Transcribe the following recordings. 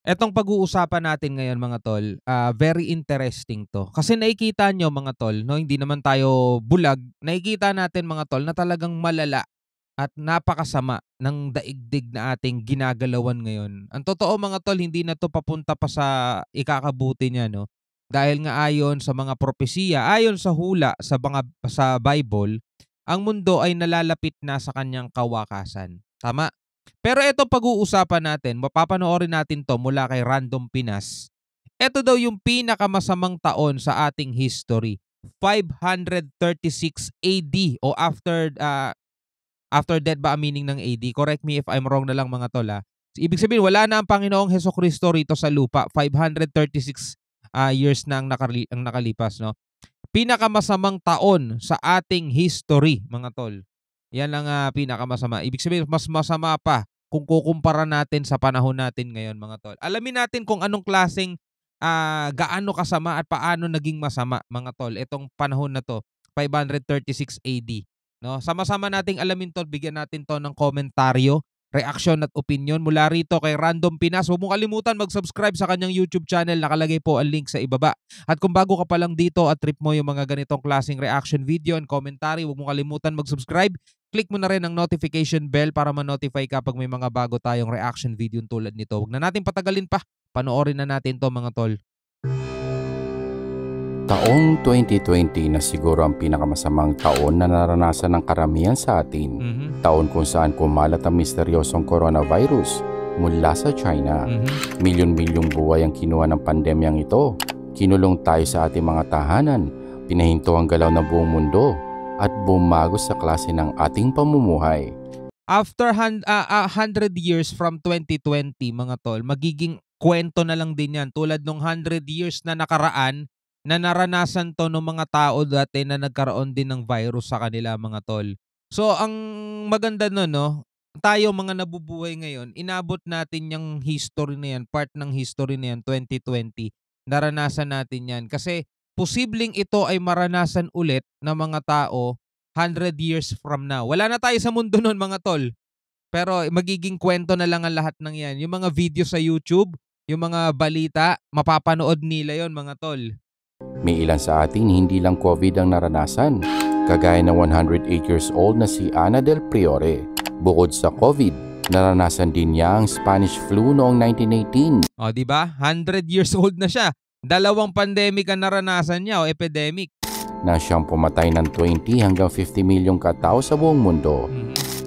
Etong pag-uusapan natin ngayon mga tol, very interesting 'to. Kasi nakikita nyo mga tol 'no, hindi naman tayo bulag, nakikita natin mga tol na talagang malala at napakasama ng daigdig na ating ginagalawan ngayon. Ang totoo mga tol, hindi na 'to papunta pa sa ikakabuti niya 'no. Dahil nga ayon sa mga propesiya, ayon sa hula sa Bible, ang mundo ay nalalapit na sa kanyang kawakasan. Tama? Pero ito pag-uusapan natin, mapapanoorin natin 'to mula kay Random Pinas. Ito daw yung pinakamasamang taon sa ating history. 536 AD o after death ba ang meaning ng AD? Correct me if I'm wrong na lang mga tol ha. Ibig sabihin wala na ang Panginoong Hesukristo rito sa lupa. 536 years na ang nakalipas, no? Pinakamasamang taon sa ating history mga tol. Yan ang pinakamasama. Ibig sabihin mas masama pa kung kukumpara natin sa panahon natin ngayon mga tol. Alamin natin kung anong klaseng gaano kasama at paano naging masama mga tol itong panahon na 'to, 536 AD. No? Sama-sama nating alamin 'to, bigyan natin 'to ng komentaryo, reaksyon at opinion mula rito kay Random Pinas. Huwag mong kalimutan mag-subscribe sa kanyang YouTube channel, nakalagay po ang link sa ibaba. At kung bago ka pa lang dito at trip mo yung mga ganitong klaseng reaction video and commentary, huwag mong kalimutan mag-subscribe. Click mo na rin ang notification bell para ma-notify ka pag may mga bago tayong reaction video tulad nito. Huwag na natin patagalin pa. Panoorin na natin to mga tol. Taong 2020 na siguro ang pinakamasamang taon na naranasan ng karamihan sa atin. Taon kung saan kumalat ang misteryosong coronavirus mula sa China. Milyon-milyong buhay ang kinuha ng pandemyang ito. Kinulong tayo sa ating mga tahanan, pinahinto ang galaw ng buong mundo, at bumago sa klase ng ating pamumuhay. After 100 years from 2020 mga tol, magiging kwento na lang din yan. Tulad nung 100 years na nakaraan na naranasan to ng mga tao dati na nagkaroon din ng virus sa kanila mga tol. So ang maganda nun, no, tayo mga nabubuhay ngayon, inabot natin yung history na yan, part ng history na yan, 2020. Naranasan natin yan kasi posibleng ito ay maranasan ulit ng mga tao 100 years from now. Wala na tayo sa mundo nun mga tol. Pero magiging kwento na lang ang lahat ng yan. Yung mga video sa YouTube, yung mga balita, mapapanood nila yon mga tol. May ilan sa atin hindi lang COVID ang naranasan, kagaya ng 108 years old na si Ana Del Priore. Bukod sa COVID, naranasan din niya ang Spanish flu noong 1918. O diba? 100 years old na siya. 2 pandemic ang naranasan niya o epidemic. Na siyang pumatay ng 20 hanggang 50 milyong katao sa buong mundo.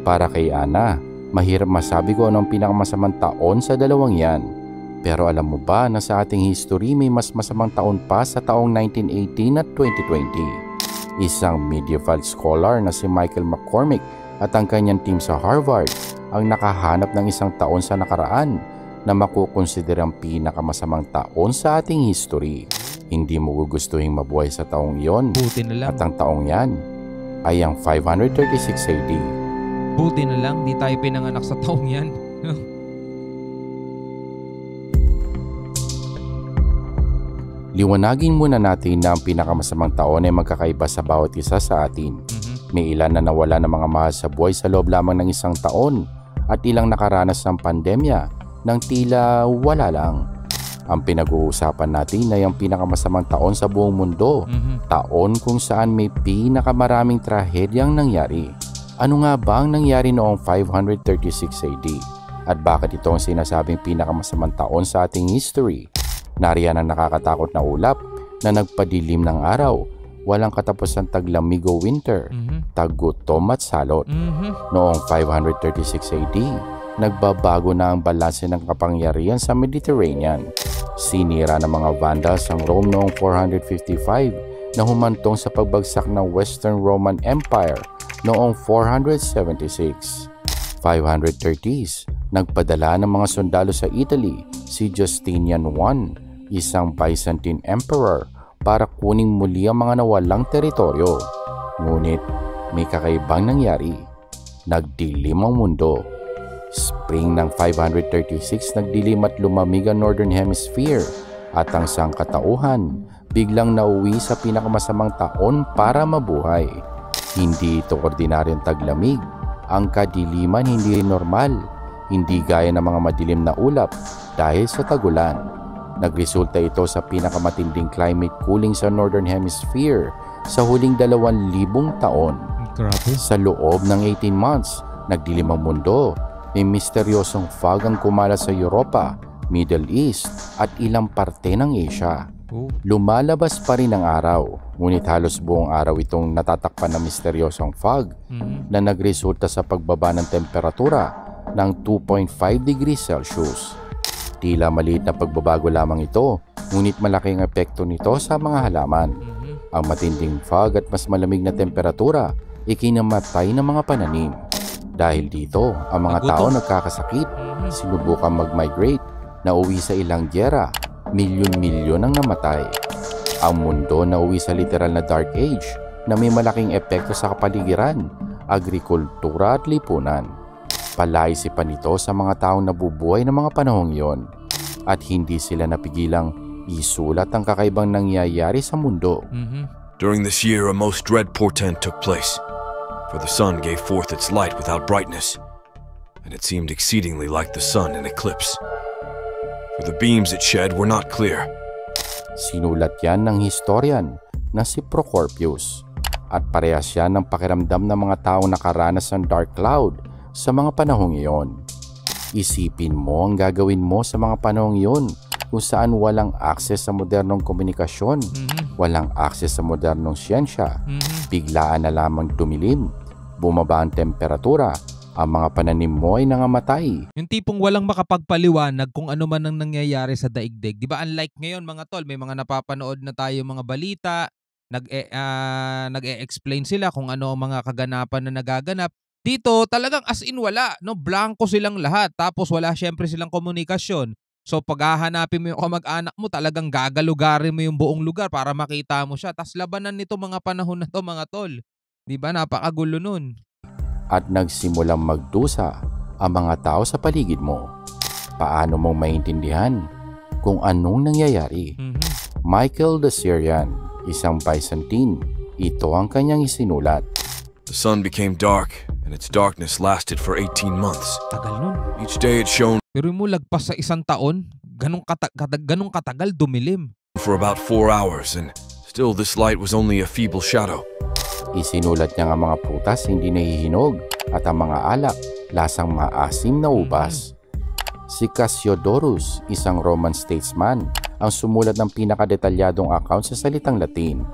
Para kay Ana, mahirap masabi ko anong pinakamasamang taon sa dalawang yan. Pero alam mo ba na sa ating history may mas masamang taon pa sa taong 1918 at 2020? Isang medieval scholar na si Michael McCormick at ang kanyang team sa Harvard ang nakahanap ng isang taon sa nakaraan na makukonsiderang pinakamasamang taon sa ating history. Hindi mo gugustuhin mabuhay sa taong iyon. Buti na lang. At ang taong yan ay ang 536 AD. Buti na lang, di tayo pinanganak sa taong yan. Liwanagin muna natin na ang pinakamasamang taon ay magkakaiba sa bawat isa sa atin. May ilan na nawala ng mga mahal sa buhay sa loob lamang ng isang taon at ilang nakaranas ng pandemya nang tila wala lang. Ang pinag-uusapan natin ay ang pinakamasamang taon sa buong mundo. Taon kung saan may pinakamaraming trahedyang nangyari. Ano nga ba ang nangyari noong 536 AD? At bakit ito ang sinasabing pinakamasamang taon sa ating history? Nariyan ang nakakatakot na ulap na nagpadilim ng araw, walang katapusang taglamig o winter, taggutom at salot. Noong 536 AD, nagbabago na ang balanse ng kapangyarihan sa Mediterranean. Sinira ng mga Vandals ang Rome noong 455 na humantong sa pagbagsak ng Western Roman Empire noong 476. 530s, nagpadala ng mga sundalo sa Italy si Justinian I, isang Byzantine emperor, para kuning muli ang mga nawalang teritoryo. Ngunit may kakaibang nangyari. Nagdilim ang mundo. Spring ng 536, nagdilim at lumamig ang Northern Hemisphere at ang sangkatauhan biglang nauwi sa pinakamasamang taon para mabuhay. Hindi ito ordinaryong taglamig. Ang kadiliman hindi normal. hindi gaya ng mga madilim na ulap dahil sa tagulan. Nagresulta ito sa pinakamatinding climate cooling sa Northern Hemisphere sa huling 2,000 taon. Grabe. Sa loob ng 18 months, nagdilim ang mundo. May misteryosong fog ang kumalat sa Europa, Middle East at ilang parte ng Asia. Lumalabas pa rin ang araw, ngunit halos buong araw itong natatakpan ng misteryosong fog na nagresulta sa pagbaba ng temperatura ng 2.5 degrees Celsius. Tila maliit na pagbabago lamang ito, ngunit malaki ang epekto nito sa mga halaman. Ang matinding fog at mas malamig na temperatura ikinamatay ng mga pananim. Dahil dito, ang mga tao nagkakasakit, sinubukang mag-migrate, nauwi sa ilang gyera, milyon-milyon ang namatay. Ang mundo nauwi sa literal na Dark Age na may malaking epekto sa kapaligiran, agrikultura at lipunan. Palaisipan nito sa mga taong nabubuhay ng mga panahong iyon at hindi sila napigilang isulat ang kakaibang nangyayari sa mundo. During this year, a most dread portent took place, for the sun gave forth its light without brightness, and it seemed exceedingly like the sun in eclipse. For the beams it shed were not clear. Sinulat yan ng historian na si Procorpius at parehas yan ng pakiramdam ng mga taong nakaranas ng dark cloud sa mga panahong iyon. Isipin mo ang gagawin mo sa mga panahong iyon kung saan walang access sa modernong komunikasyon, walang access sa modernong siyensya, biglaan na lamang dumilim, bumaba ang temperatura, ang mga pananim mo ay nangamatay. Yung tipong walang makapagpaliwanag kung ano man ang nangyayari sa daigdig. Di ba unlike ngayon mga tol, may mga napapanood na tayo mga balita, nag-e-explain sila kung ano ang mga kaganapan na nagaganap. Dito talagang as in wala, no? Blanco silang lahat, tapos wala syempre silang komunikasyon. So pag hahanapin mo yung kamag-anak mo, talagang gagalugarin mo yung buong lugar para makita mo siya. Tas labanan nito mga panahon na to mga tol. Di ba napakagulo nun? At nagsimulang magdusa ang mga tao sa paligid mo. Paano mong maintindihan kung anong nangyayari? Michael the Syrian, isang Byzantine, ito ang kanyang isinulat. The sun became dark, and its darkness lasted for 18 months. Tagal nun. Each day it shone Pero mo lagpas sa isang taon, ganong katagal dumilim. for about 4 hours, and still this light was only a feeble shadow. Isinulat niya ang mga prutas hindi nahihinog at ang mga alak lasang maasim na ubas. Si Cassiodorus, isang Roman statesman, ang sumulat ng pinakadetalyadong account sa salitang Latin.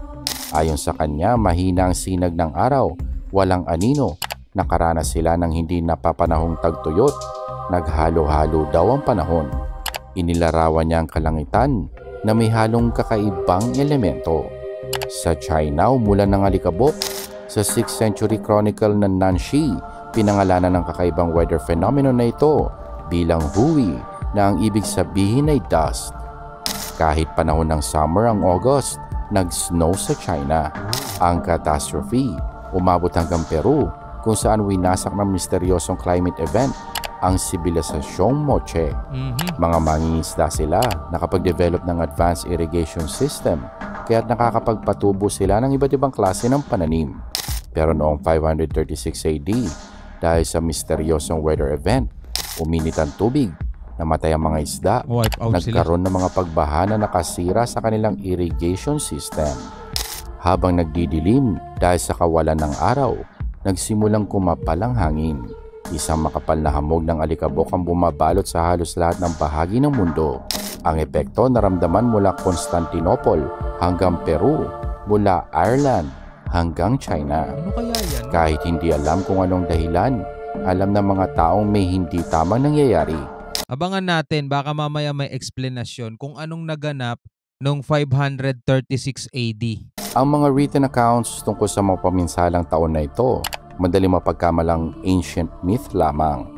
Ayon sa kanya, mahina ang sinag ng araw, walang anino, nakaranas sila ng hindi napapanahong tagtuyot, naghalo-halo daw ang panahon. Inilarawan niya ang kalangitan na may halong kakaibang elemento. Sa China, umulan ng alikabok. Sa 6th century chronicle ng Nanshi, pinangalanan ng kakaibang weather phenomenon na ito bilang Hui na ang ibig sabihin ay dust. Kahit panahon ng summer ang August, nag-snow sa China. Ang catastrophe umabot hanggang Peru kung saan winasak ng misteryosong climate event ang sibilisasyong Moche. Mga mangingisda sila, nakapag-develop ng advanced irrigation system, kaya't nakakapagpatubo sila ng iba't ibang klase ng pananim. Pero noong 536 AD, dahil sa misteryosong weather event, uminit ang tubig, namatay ang mga isda, nagkaroon ng mga pagbaha na nakasira sa kanilang irrigation system. Habang nagdidilim dahil sa kawalan ng araw, nagsimulang kumapal ang hangin. Isang makapal na hamog ng alikabok ang bumabalot sa halos lahat ng bahagi ng mundo. Ang epekto naramdaman mula Constantinople hanggang Peru, mula Ireland hanggang China. Ano kaya yan? Kahit hindi alam kung anong dahilan, alam ng mga taong may hindi tamang nangyayari. Abangan natin, baka mamaya may explanasyon kung anong naganap noong 536 AD. Ang mga written accounts tungkol sa mga paminsalang taon na ito, madaling mapagkamalang ancient myth lamang.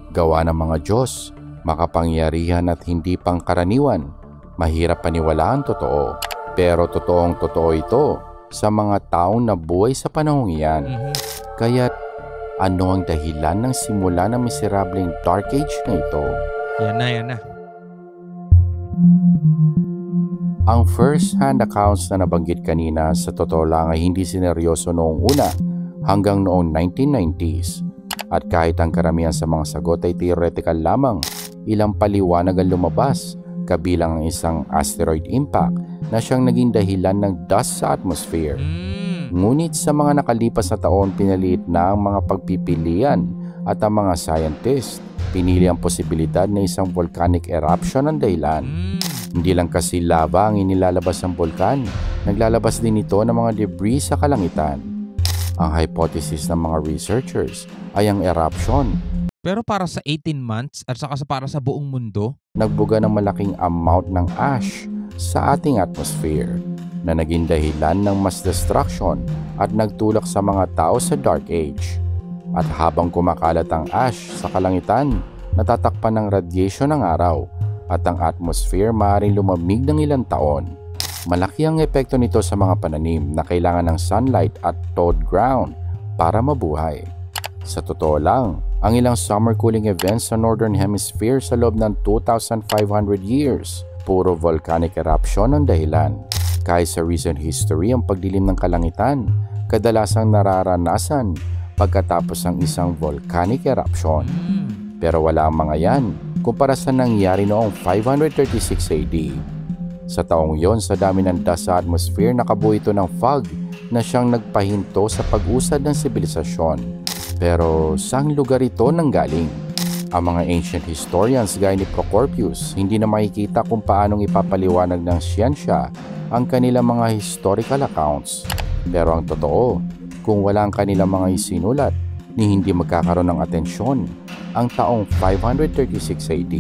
Gawa ng mga Diyos, makapangyarihan at hindi pangkaraniwan. Mahirap paniwalaan totoo, pero totoong-totoo ito sa mga taong nabuhay sa panahong iyan. Kaya't ano ang dahilan ng simula ng miserableng Dark Age na ito? Yan na. Ang first-hand accounts na nabanggit kanina sa totoo lang ay hindi sineryoso noong una hanggang noong 1990s At kahit ang karamihan sa mga sagot ay theoretical lamang, ilang paliwanag ang lumabas, kabilang ang isang asteroid impact na siyang naging dahilan ng dust sa atmosphere. Ngunit sa mga nakalipas na taon, pinaliit na ang mga pagpipilian at ang mga scientist pinili ang posibilidad na isang volcanic eruption ang dahilan. Hindi lang kasi lava ang inilalabas ng bulkan, naglalabas din ito ng mga debris sa kalangitan. Ang hypothesis ng mga researchers ay ang eruption. Pero para sa 18 months at saka para sa buong mundo, nagbuga ng malaking amount ng ash sa ating atmosphere na naging dahilan ng mass destruction at nagtulak sa mga tao sa Dark Age. At habang kumakalat ang ash sa kalangitan, natatakpan ng radiation ng araw at ang atmosphere maaaring lumamig ng ilang taon. Malaki ang epekto nito sa mga pananim na kailangan ng sunlight at thawed ground para mabuhay. Sa totoo lang, ang ilang summer cooling events sa Northern Hemisphere sa loob ng 2,500 years, puro volcanic eruption ang dahilan. Kahit sa recent history ang pagdilim ng kalangitan, kadalasang nararanasan pagkatapos ng isang volcanic eruption. Pero wala ang mga yan kumpara sa nangyari noong 536 AD. Sa taong yon, sa dami ng dust sa atmosphere, nakabuo ito ng fog na siyang nagpahinto sa pag-usad ng sibilisasyon. Pero saang lugar ito nanggaling? Ang mga ancient historians gaya ni Procorpius hindi na makikita kung paanong ipapaliwanag ng siyensya ang kanilang mga historical accounts. Pero ang totoo, kung wala ang kanilang mga isinulat, ni hindi magkakaroon ng atensyon. Ang taong 536 AD,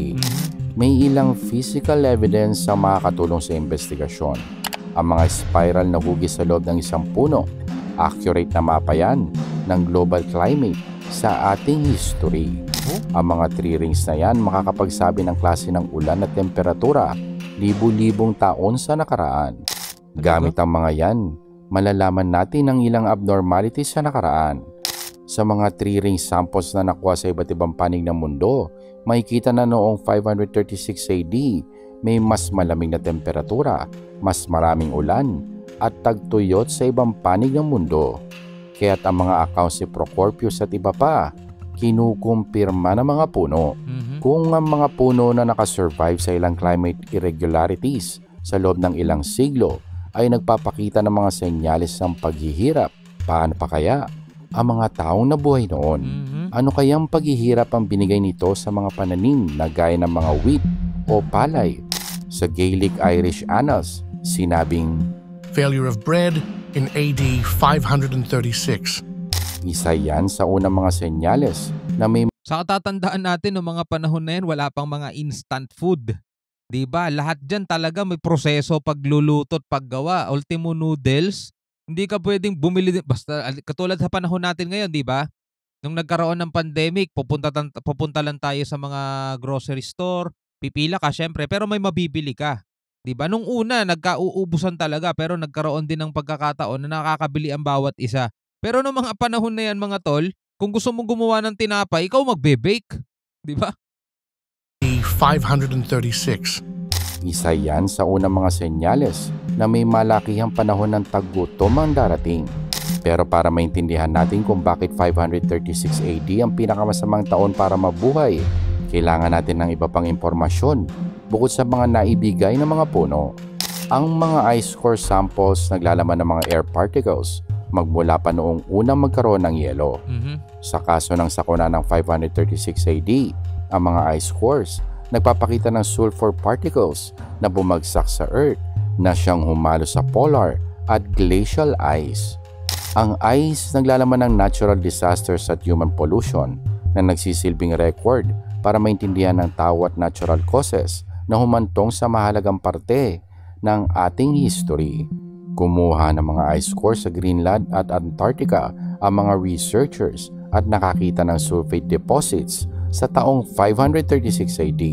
may ilang physical evidence na makakatulong sa investigasyon. Ang mga spiral na hugis sa loob ng isang puno, accurate na mapa yan ng global climate sa ating history. Ang mga tree rings na yan makakapagsabi ng klase ng ulan at temperatura libu-libong taon sa nakaraan. Gamit ang mga yan, malalaman natin ang ilang abnormalities sa nakaraan. Sa mga tree ring samples na nakuha sa iba't ibang panig ng mundo, makikita na noong 536 AD, may mas malamig na temperatura, mas maraming ulan, at tagtuyot sa ibang panig ng mundo. Kaya't ang mga accounts ni Procorpius at iba pa, kinukumpirma ng mga puno. Kung ang mga puno na nakasurvive sa ilang climate irregularities sa loob ng ilang siglo ay nagpapakita ng mga senyales ng paghihirap, paano pa kaya ang mga taong nabuhay noon? Ano kayang paghihirap ang binigay nito sa mga pananim na gaya ng mga wheat o palay? Sa Gaelic Irish Annals, sinabing, failure of bread in AD 536. Isa yan sa unang mga senyales na may sa katatandaan natin noong mga panahon na yan, wala pang mga instant food. Diba? Lahat dyan talaga may proseso pagluluto at paggawa. Ultimo noodles, hindi ka pwedeng bumili. Basta katulad sa panahon natin ngayon, diba? Nung nagkaroon ng pandemic, pupunta lang tayo sa mga grocery store, pipila ka syempre, pero may mabibili ka. Diba? Nung una, nagkauubusan talaga, pero nagkaroon din ng pagkakataon na nakakabili ang bawat isa. Pero noong mga panahon na yan, mga tol, kung gusto mong gumawa ng tinapay, ikaw magbe-bake. Diba? 536. Isa yan sa unang mga senyales na may malakihang panahon ng taggutom ang darating. Pero para maintindihan natin kung bakit 536 AD ang pinakamasamang taon para mabuhay, kailangan natin ng iba pang impormasyon bukod sa mga naibigay ng mga puno. Ang mga ice core samples naglalaman ng mga air particles magmula pa noong unang magkaroon ng yelo. Sa kaso ng sakuna ng 536 AD, ang mga ice cores nagpapakita ng sulfur particles na bumagsak sa Earth na siyang humalo sa polar at glacial ice. Ang ice naglalaman ng natural disasters at human pollution na nagsisilbing record para maintindihan ng tao at natural causes na humantong sa mahalagang parte ng ating history. Kumuha ng mga ice cores sa Greenland at Antarctica ang mga researchers at nakakita ng sulfate deposits sa taong 536 AD.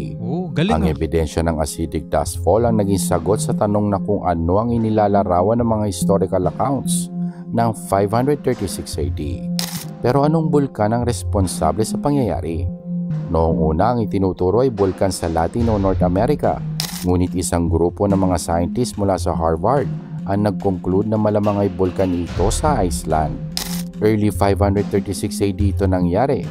Ang ebidensya ng acidic dustfall ang naging sagot sa tanong na kung ano ang inilalarawan ng mga historical accounts ng 536 AD. Pero anong bulkan ang responsable sa pangyayari? Noong una, ang itinuturo ay bulkan sa Latin o North America, ngunit isang grupo ng mga scientists mula sa Harvard ang nag-conclude na malamang ay bulkan ito sa Iceland. Early 536 AD ito nangyari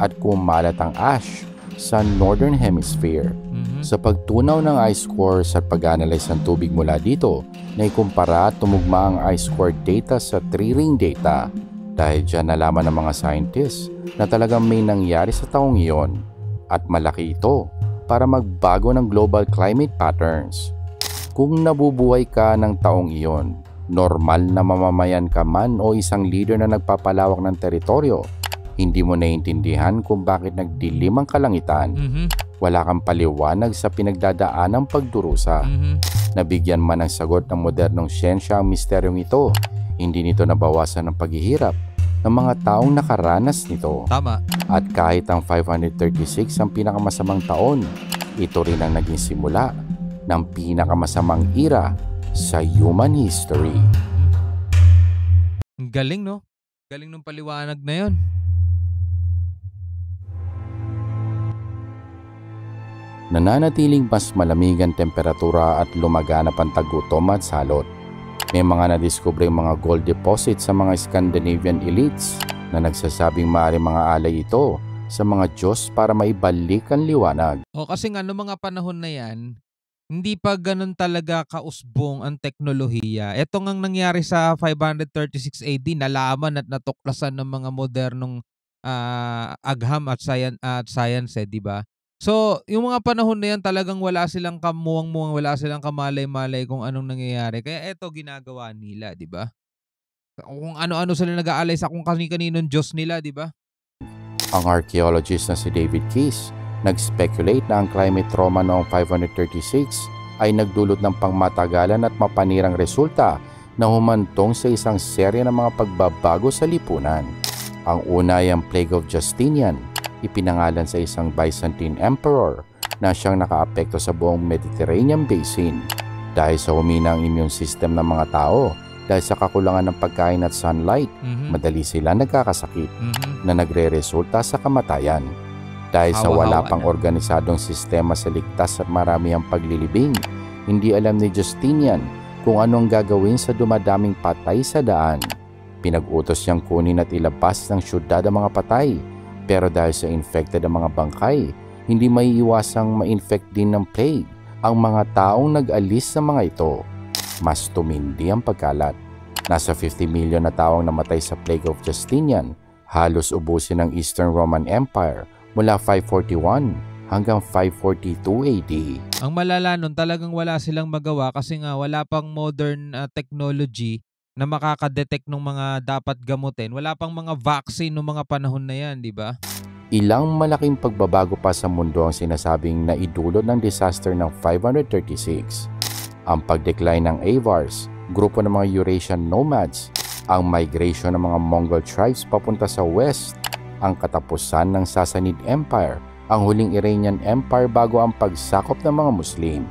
at kumalat ang ash sa Northern Hemisphere. Sa pagtunaw ng ice cores at pag-analyze ng tubig mula dito, naikumpara at tumugma ang ice core data sa 3-ring data. Dahil dyan nalaman ng mga scientists na talagang may nangyari sa taong iyon at malaki ito para magbago ng global climate patterns. Kung nabubuhay ka ng taong iyon, normal na mamamayan ka man o isang leader na nagpapalawak ng teritoryo, hindi mo naiintindihan kung bakit nagdilim ang kalangitan. Wala kang paliwanag sa pinagdadaanang pagdurusa. Nabigyan man ng sagot ng modernong siyensya ang misteryong ito, hindi nito nabawasan ang paghihirap ng mga taong nakaranas nito. Tama. At kahit ang 536 ang pinakamasamang taon, ito rin ang naging simula ng pinakamasamang era sa human history. Galing, no? Galing ng paliwanag na yon. Nananatiling mas malamig ang temperatura at lumaganap ang tagutom at salot. May mga nadiskubreng mga gold deposits sa mga Scandinavian elites na nagsasabing maaari mga alay ito sa mga Diyos para maibalik ang liwanag. O kasi nga noong mga panahon na yan, hindi pa ganun talaga kausbong ang teknolohiya. Ito ngang nangyari sa 536 AD, nalaman at natuklasan ng mga modernong agham at science, di ba? So, yung mga panahon na yan talagang wala silang kamuwang-muwang, wala silang kamalay-malay kung anong nangyayari. Kaya eto ginagawa nila, di ba? Kung ano-ano sila nag-aalay sa kung kani-kaninong Diyos nila, di ba? Ang archaeologist na si David Keyes nag-speculate na ang climate trauma noong 536 ay nagdulot ng pangmatagalan at mapanirang resulta na humantong sa isang serye ng mga pagbabago sa lipunan. Ang una ay ang Plague of Justinian, ipinangalan sa isang Byzantine emperor na siyang nakaapekto sa buong Mediterranean Basin dahil sa huminang immune system ng mga tao dahil sa kakulangan ng pagkain at sunlight. Madali sila nagkakasakit na nagre-resulta sa kamatayan. Dahil sa wala pang organisadong sistema sa ligtas at marami ang paglilibing, hindi alam ni Justinian kung anong gagawin sa dumadaming patay sa daan. Pinag-utos niyang kunin at ilabas ng syudad ang mga patay, pero dahil sa infected ang mga bangkay, hindi maiiwasang ma-infect din ng plague ang mga taong nag-alis sa mga ito. Mas tumindi ang pagkalat. Nasa 50 million na taong namatay sa Plague of Justinian, halos ubusin ng Eastern Roman Empire mula 541 hanggang 542 AD. Ang malala nun, talagang wala silang magawa kasi nga wala pang modern technology na makakadetect ng mga dapat gamutin. Wala pang mga vaccine ng mga panahon na yan, di ba? Ilang malaking pagbabago pa sa mundo ang sinasabing naidulot ng disaster ng 536. Ang pag-decline ng Avars, grupo ng mga Eurasian nomads, ang migration ng mga Mongol tribes papunta sa west, ang katapusan ng Sassanid Empire, ang huling Iranian Empire bago ang pagsakop ng mga Muslim.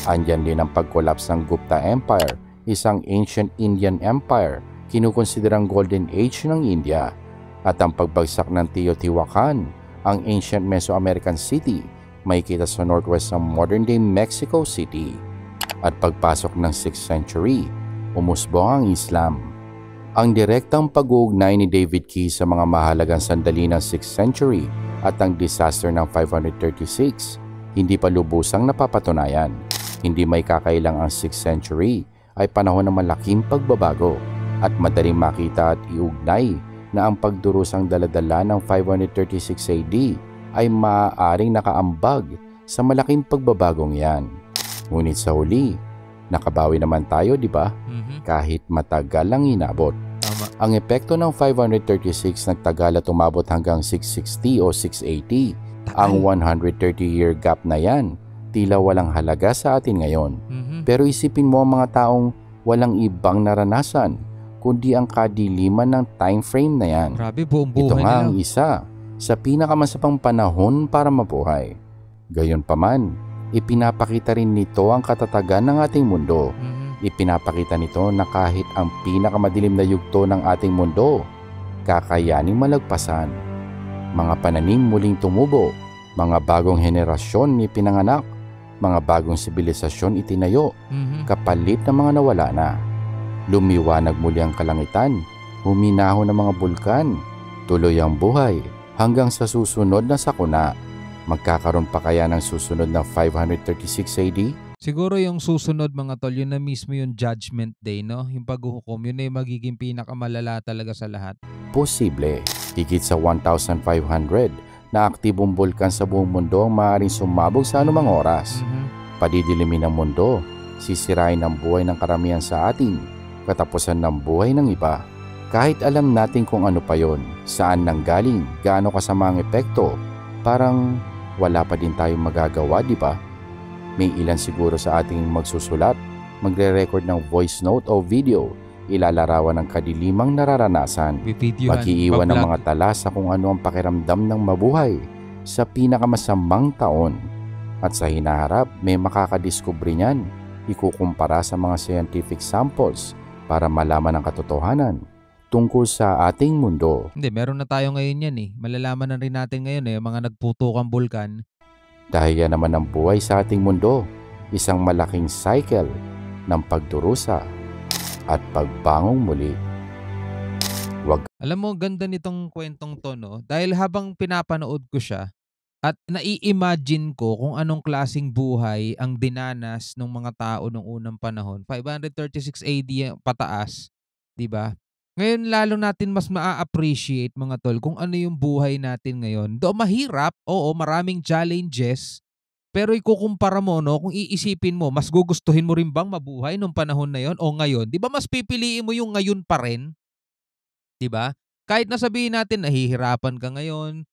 Andyan din ang pag-collapse ng Gupta Empire, isang ancient Indian empire, kinukonsiderang golden age ng India, at ang pagbagsak ng Teotihuacan, ang ancient Mesoamerican city, makikita sa northwest ng modern-day Mexico City. At pagpasok ng 6th century, umusbong ang Islam. Ang direktang pag-uugnay ni David Keyes sa mga mahalagang sandali ng 6th century at ang disaster ng 536, hindi pa lubusang napapatunayan. Hindi may kakailang ang 6th century ay panahon ng malaking pagbabago at madaling makita at iugnay na ang pagdurusang daladala ng 536 AD ay maaaring nakaambag sa malaking pagbabagong yan. Ngunit sa huli, nakabawi naman tayo, di ba? Kahit matagal ang inabot. Tama. Ang epekto ng 536 nagtagal at umabot hanggang 660 o 680. Ang 130-year gap na yan, tila walang halaga sa atin ngayon. Pero isipin mo ang mga taong walang ibang naranasan, kundi ang kadiliman ng time frame na yan. Grabe, buong buhay Ito nga nila. ang isa sa pinakamasapang panahon para mabuhay. Gayunpaman, ipinapakita rin nito ang katatagan ng ating mundo. Ipinapakita nito na kahit ang pinakamadilim na yugto ng ating mundo, kakayaning malagpasan. Mga pananim muling tumubo, mga bagong henerasyon ipinanganak, mga bagong sibilisasyon itinayo, kapalit ng mga nawala na. Lumiwanag muli ang kalangitan, huminahon ng mga bulkan, tuloy ang buhay hanggang sa susunod na sakuna. Magkakaroon pa kaya ng susunod na 536 AD? Siguro yung susunod mga tol, yun na mismo yung Judgment Day, no? Yung paghuhukom, yun na yung magiging pinakamalala talaga sa lahat. Posible. Higit sa 1,500 na aktibong bulkan sa buong mundo ang maaaring sumabog sa anumang oras. Padidilimin ang mundo, sisirain ang buhay ng karamihan sa atin, katapusan ng buhay ng iba. Kahit alam natin kung ano pa yon, saan nanggaling, gaano kasama ang epekto, parang wala pa din tayong magagawa, di ba? May ilan siguro sa ating magsusulat, magre-record ng voice note o video, ilalarawan ng kadilimang nararanasan, mag-iiwan ng mga tala sa kung ano ang pakiramdam ng mabuhay sa pinakamasamang taon. At sa hinaharap, may makakadiskubre niyan, ikukumpara sa mga scientific samples para malaman ang katotohanan tungkol sa ating mundo. Hindi, meron na tayo ngayon yan eh. Malalaman na rin natin ngayon eh, mga nagputukang bulkan. Dahil yan naman ang buhay sa ating mundo, isang malaking cycle ng pagdurusa at pagbangong muli. Alam mo, ganda nitong kwentong to, no? Dahil habang pinapanood ko siya at nai-imagine ko kung anong klaseng buhay ang dinanas ng mga tao noong unang panahon, 536 AD pataas, di ba? Ngayon lalo natin mas maa-appreciate mga tol kung ano yung buhay natin ngayon. Do mahirap, oo, maraming challenges, pero ikukumpara mo, no, kung iisipin mo, mas gugustuhin mo rin bang mabuhay nung panahon na yon o ngayon? 'Di ba mas pipiliin mo yung ngayon pa rin? 'Di ba? Kahit na sabihin natin nahihirapan ka ngayon,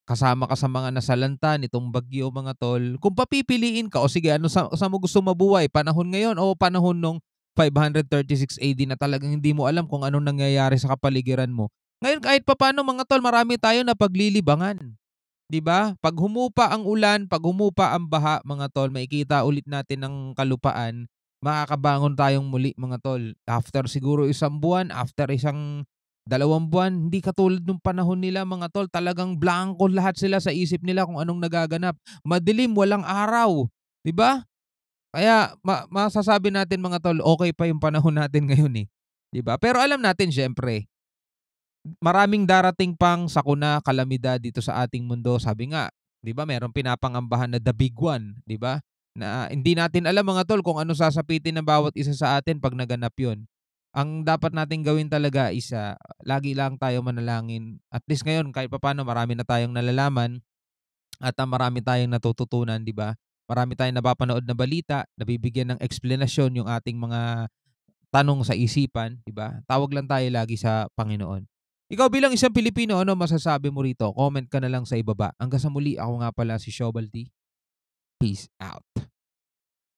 kasama ka sa mga nasalanta nitong bagyo mga tol, kung papipiliin ka o sige ano sa mo gusto mabuhay, panahon ngayon o panahon nung 536 AD na talagang hindi mo alam kung anong nangyayari sa kapaligiran mo. Ngayon kahit papaano mga tol, marami tayo na paglilibangan. 'Di ba? Pag humupa ang ulan, pag humupa ang baha mga tol, makikita ulit natin ang kalupaan, makakabangon tayong muli mga tol. After siguro isang buwan, after isang 2 buwan, hindi katulad nung panahon nila mga tol, talagang blanco lahat sila sa isip nila kung anong nagaganap. Madilim, walang araw, 'di ba? Kaya masasabi natin mga tol, okay pa yung panahon natin ngayon eh. 'Di ba? Pero alam natin syempre, maraming darating pang sakuna, kalamidad dito sa ating mundo. Sabi nga, 'di ba, merong pinapangambahan na the big one, 'di ba? Na hindi natin alam mga tol kung ano sasapitin ng bawat isa sa atin pag naganap 'yon. Ang dapat nating gawin talaga is lagi lang tayo manalangin. At least ngayon kahit papaano marami na tayong nalalaman at marami tayong natututunan, 'di ba? Marami tayong napapanood na balita, nabibigyan ng eksplanasyon yung ating mga tanong sa isipan, 'di ba? Tawag lang tayo lagi sa Panginoon. Ikaw bilang isang Pilipino, ano masasabi mo rito? Comment ka na lang sa ibaba. Hanggang sa muli, ako nga pala si Shobal T. Peace out.